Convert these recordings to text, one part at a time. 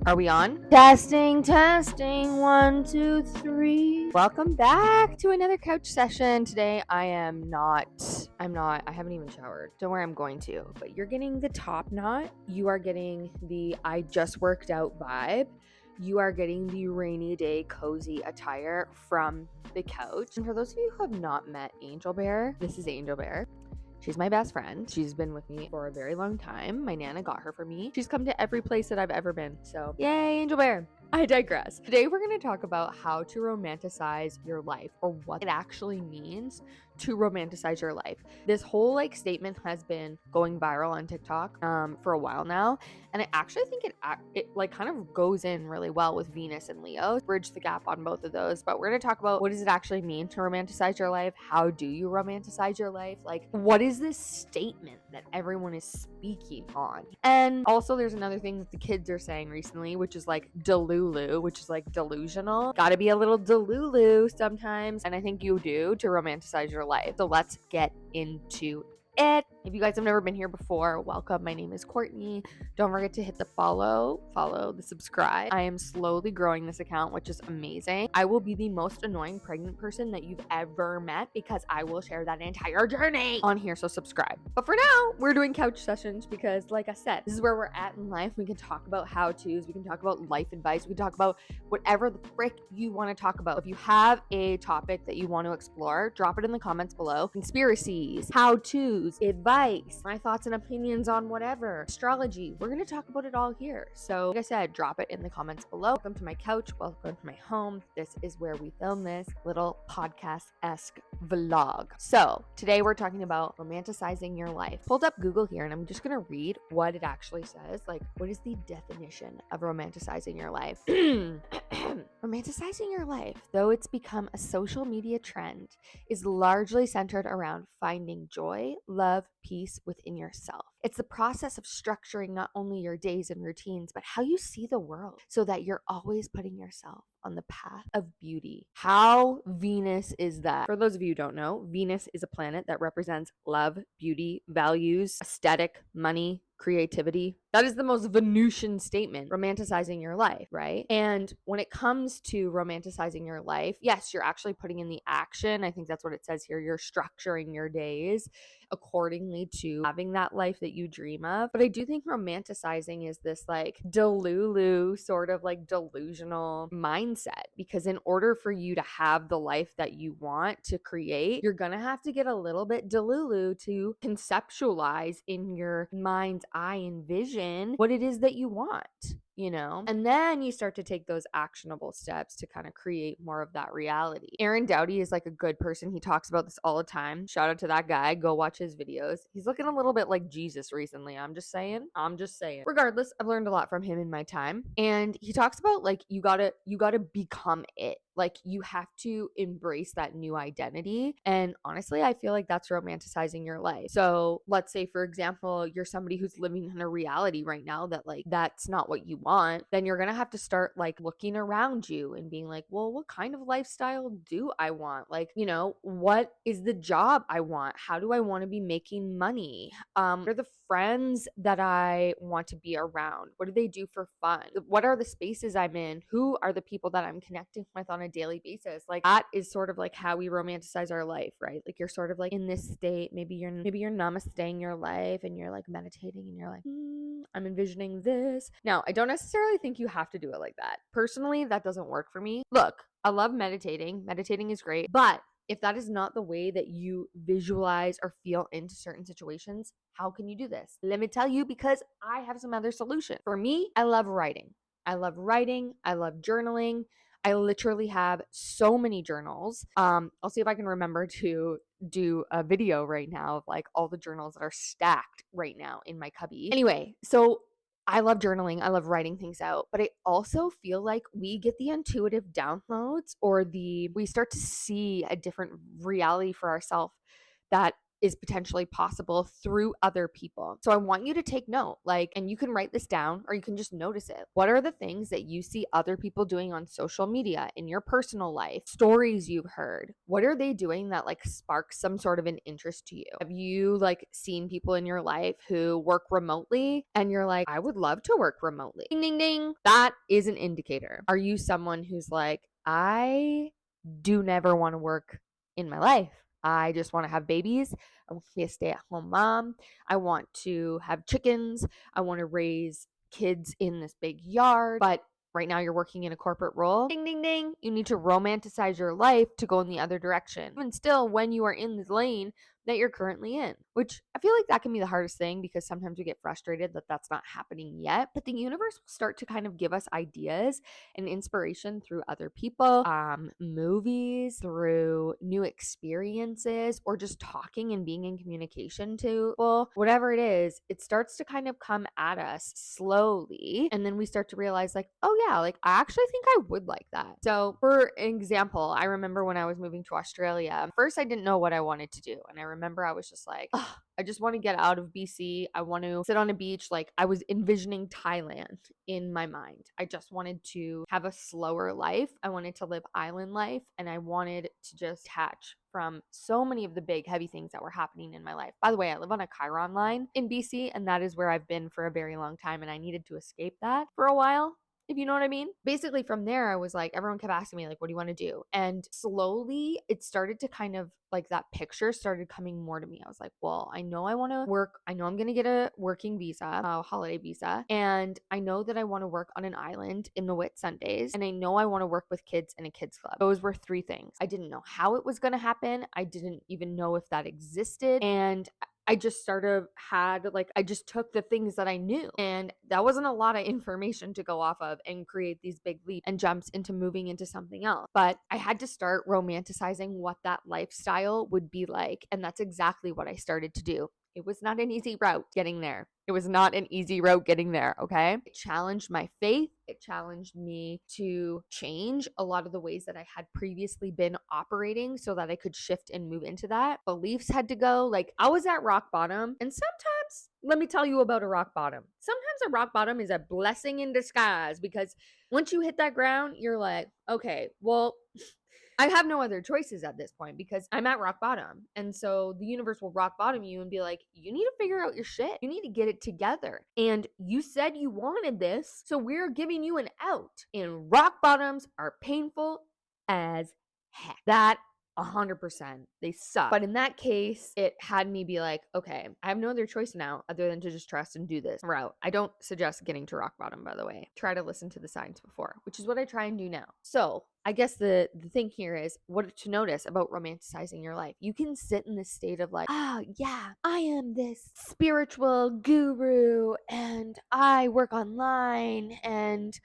Are we on? Testing, 1, 2, 3. Welcome back to another couch session. Today I haven't even showered. Don't worry, I'm going to. But you're getting the top knot. You are getting the I just worked out vibe. You are getting the rainy day cozy attire from the couch. And for those of you who have not met Angel Bear, this is Angel Bear. She's my best friend. She's been with me for a very long time. My Nana got her for me. She's come to every place that I've ever been. So, yay, Angel Bear. I digress. Today, we're going to talk about how to romanticize your life, or what it actually means to romanticize your life. This whole statement has been going viral on TikTok for a while now, and I actually think it kind of goes in really well with Venus and Leo. Bridge the gap on both of those, but we're going to talk about what does it actually mean to romanticize your life? How do you romanticize your life? What is this statement that everyone is speaking on? And also, there's another thing that the kids are saying recently, which is delulu, which is delusional. Gotta be a little delulu sometimes, and I think you do, to romanticize your life. So let's get into it. If you guys have never been here before, welcome. My name is Courtney. Don't forget to hit the follow, the subscribe. I am slowly growing this account, which is amazing. I will be the most annoying pregnant person that you've ever met because I will share that entire journey on here, so subscribe. But for now, we're doing couch sessions because, like I said, this is where we're at in life. We can talk about how-tos, we can talk about life advice, we can talk about whatever the frick you want to talk about. If you have a topic that you want to explore, drop it in the comments below. Conspiracies, how-tos, advice, my thoughts and opinions on whatever, astrology, we're going to talk about it all here. So like I said, drop it in the comments below. Welcome to my couch, welcome to my home. This is where we film this little podcast-esque vlog. So today we're talking about romanticizing your life. Pulled up Google here, and I'm just going to read what it actually says. What is the definition of romanticizing your life? Romanticizing your life, though it's become a social media trend, is largely centered around finding joy, love, peace within yourself. It's the process of structuring not only your days and routines, but how you see the world so that you're always putting yourself on the path of beauty. How Venus is that? For those of you who don't know, Venus is a planet that represents love, beauty, values, aesthetic, money, creativity. That is the most Venusian statement, romanticizing your life, right? And when it comes to romanticizing your life, yes, you're actually putting in the action. I think that's what it says here. You're structuring your days accordingly to having that life that you dream of. But I do think romanticizing is this delulu, sort of delusional mindset, because in order for you to have the life that you want to create, you're gonna have to get a little bit delulu to conceptualize in your mind's eye and vision what it is that you want, and then you start to take those actionable steps to kind of create more of that reality. Aaron Doughty is a good person. He talks about this all the time. Shout out to that guy. Go watch his videos. He's looking a little bit like Jesus recently. I'm just saying. Regardless, I've learned a lot from him in my time. And he talks about you gotta become it. You have to embrace that new identity. And honestly, I feel like that's romanticizing your life. So let's say, for example, you're somebody who's living in a reality right now that that's not what you want. Then you're going to have to start looking around you and being well, what kind of lifestyle do I want? What is the job I want? How do I want to be making money? What are the friends that I want to be around? What do they do for fun? What are the spaces I'm in? Who are the people that I'm connecting with on a daily basis? That is sort of how we romanticize our life, right? You're sort of in this state. Maybe you're namasteing your life and you're meditating and you're I'm envisioning this. Now, I don't necessarily think you have to do it like that. Personally, that doesn't work for me. Look, I love meditating. Meditating is great, but if that is not the way that you visualize or feel into certain situations, how can you do this? Let me tell you, because I have some other solution. For me, I love writing. I love journaling. I literally have so many journals. I'll see if I can remember to do a video right now of all the journals that are stacked right now in my cubby. Anyway, so I love journaling. I love writing things out, but I also feel we get the intuitive downloads, or we start to see a different reality for ourselves that is potentially possible through other people. So I want you to take note, and you can write this down or you can just notice it. What are the things that you see other people doing on social media, in your personal life, stories you've heard? What are they doing that sparks some sort of an interest to you? Have you seen people in your life who work remotely and you're like, I would love to work remotely? Ding, ding, ding. That is an indicator. Are you someone who's like, I do never want to work in my life? I just want to have babies. I want to be a stay-at-home mom. I want to have chickens. I want to raise kids in this big yard. But right now you're working in a corporate role. Ding, ding, ding. You need to romanticize your life to go in the other direction. Even still, when you are in the lane that you're currently in, which I feel like that can be the hardest thing because sometimes we get frustrated that that's not happening yet. But the universe will start to kind of give us ideas and inspiration through other people, movies, through new experiences, or just talking and being in communication to people. Whatever it is, it starts to kind of come at us slowly. And then we start to realize oh yeah, I actually think I would like that. So for example, I remember when I was moving to Australia, first I didn't know what I wanted to do. And I remember I was just like, oh, I just want to get out of BC. I want to sit on a beach. I was envisioning Thailand in my mind. I just wanted to have a slower life. I wanted to live island life, and I wanted to just detach from so many of the big heavy things that were happening in my life. By the way, I live on a Chiron line in BC, and that is where I've been for a very long time, and I needed to escape that for a while, if you know what I mean. Basically from there, I was like, everyone kept asking me what do you want to do? And slowly it started to kind of that picture started coming more to me. I was like, well, I know I want to work. I know I'm going to get a working visa, a holiday visa. And I know that I want to work on an island in the Whitsundays. And I know I want to work with kids in a kids club. Those were 3 things. I didn't know how it was going to happen. I didn't even know if that existed. And I just I just took the things that I knew, and that wasn't a lot of information to go off of and create these big leaps and jumps into moving into something else. But I had to start romanticizing what that lifestyle would be like. And that's exactly what I started to do. It was not an easy route getting there. It was not an easy route getting there, okay? It challenged my faith. It challenged me to change a lot of the ways that I had previously been operating so that I could shift and move into that. Beliefs had to go. I was at rock bottom, and sometimes, let me tell you about a rock bottom. Sometimes a rock bottom is a blessing in disguise, because once you hit that ground, you're like, okay, well, I have no other choices at this point because I'm at rock bottom. And so the universe will rock bottom you and be like, you need to figure out your shit. You need to get it together. And you said you wanted this, so we're giving you an out. And rock bottoms are painful as heck. That 100%. They suck. But in that case, it had me be like, okay, I have no other choice now other than to just trust and do this route. I don't suggest getting to rock bottom, by the way. Try to listen to the signs before, which is what I try and do now. So I guess the thing here is what to notice about romanticizing your life. You can sit in this state of yeah, I am this spiritual guru and I work online and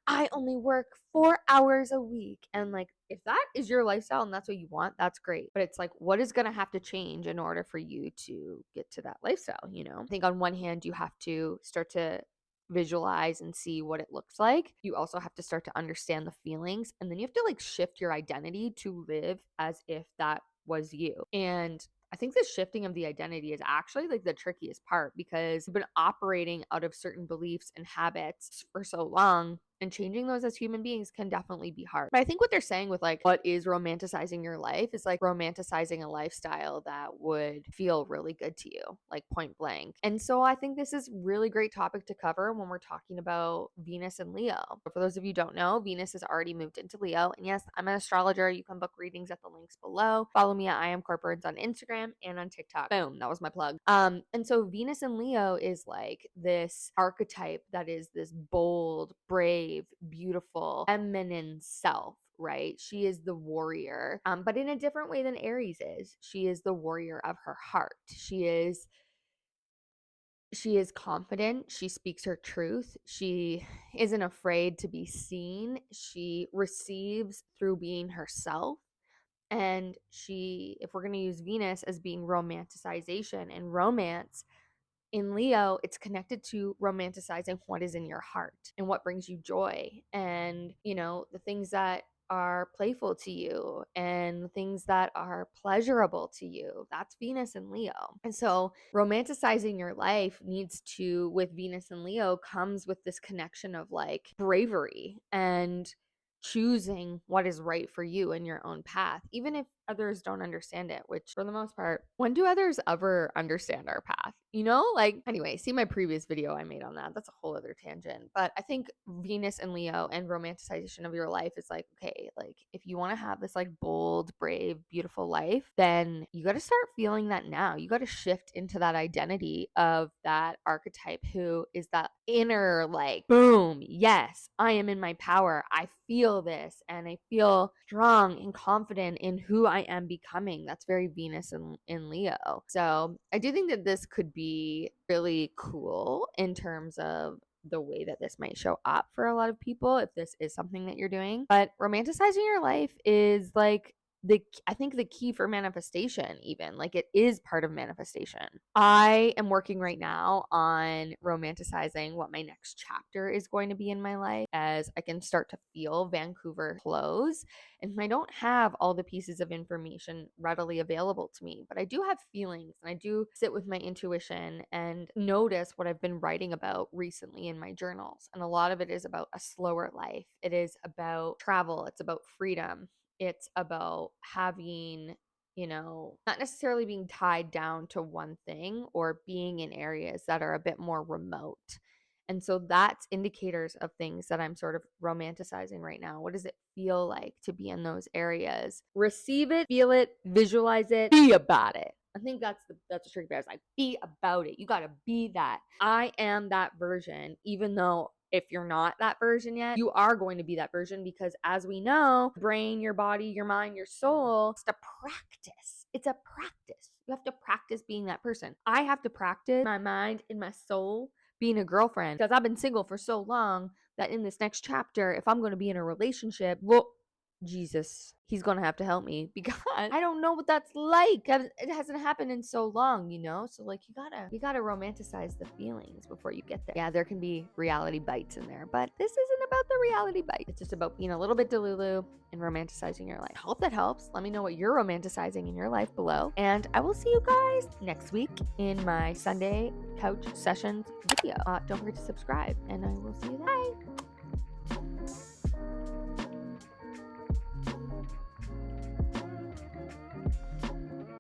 I only work 4 hours a week. And if that is your lifestyle and that's what you want, that's great. But it's what is going to have to change in order for you to get to that lifestyle, I think on one hand, you have to start to visualize and see what it looks like. You also have to start to understand the feelings, and then you have to shift your identity to live as if that was you. And I think the shifting of the identity is actually the trickiest part, because you've been operating out of certain beliefs and habits for so long, and changing those as human beings can definitely be hard. But I think what they're saying with what is romanticizing your life is romanticizing a lifestyle that would feel really good to you, point blank. And so I think this is really great topic to cover when we're talking about Venus and Leo. For those of you who don't know, Venus has already moved into Leo. And yes, I'm an astrologer. You can book readings at the links below. Follow me at I Am Corporate on Instagram and on TikTok. Boom, that was my plug. And so Venus and Leo is this archetype that is this bold, brave, beautiful, feminine self, right? She is the warrior, but in a different way than Aries is. She is the warrior of her heart. She is confident. She speaks her truth. She isn't afraid to be seen. She receives through being herself. And if we're going to use Venus as being romanticization and romance, in Leo, it's connected to romanticizing what is in your heart and what brings you joy, and the things that are playful to you and things that are pleasurable to you. That's Venus and Leo. And so romanticizing your life needs to, with Venus and Leo, comes with this connection of like bravery and choosing what is right for you in your own path, even if others don't understand it, which for the most part, when do others ever understand our path? You know, like, anyway, see my previous video I made on that. That's a whole other tangent. But I think Venus and Leo and romanticization of your life is like, okay, like if you want to have this like bold, brave, beautiful life, then you got to start feeling that now. You got to shift into that identity of that archetype who is that inner, like, boom, yes, I am in my power. I feel this and I feel strong and confident in who I am becoming. That's very Venus in Leo. So I do think that this could be really cool in terms of the way that this might show up for a lot of people if this is something that you're doing. But romanticizing your life is like I think the key for manifestation, even like it is part of manifestation. I am working right now on romanticizing what my next chapter is going to be in my life as I can start to feel Vancouver close. And I don't have all the pieces of information readily available to me, but I do have feelings and I do sit with my intuition and notice what I've been writing about recently in my journals. And a lot of it is about a slower life. It is about travel. It's about freedom. It's about having, not necessarily being tied down to one thing or being in areas that are a bit more remote. And so that's indicators of things that I'm sort of romanticizing right now. What does it feel like to be in those areas? Receive it, feel it, visualize it, be about it. I think that's the trick there. It's like, be about it. You got to be that. I am that version, even though if you're not that version yet, you are going to be that version because as we know, brain, your body, your mind, your soul, it's a practice. It's a practice. You have to practice being that person. I have to practice my mind and my soul being a girlfriend because I've been single for so long that in this next chapter, if I'm going to be in a relationship, well, Jesus, he's going to have to help me because I don't know what that's like. It hasn't happened in so long, So like you gotta romanticize the feelings before you get there. Yeah, there can be reality bites in there, but this isn't about the reality bite. It's just about being a little bit delulu and romanticizing your life. I hope that helps. Let me know what you're romanticizing in your life below. And I will see you guys next week in my Sunday couch sessions video. Don't forget to subscribe and I will see you then. Bye.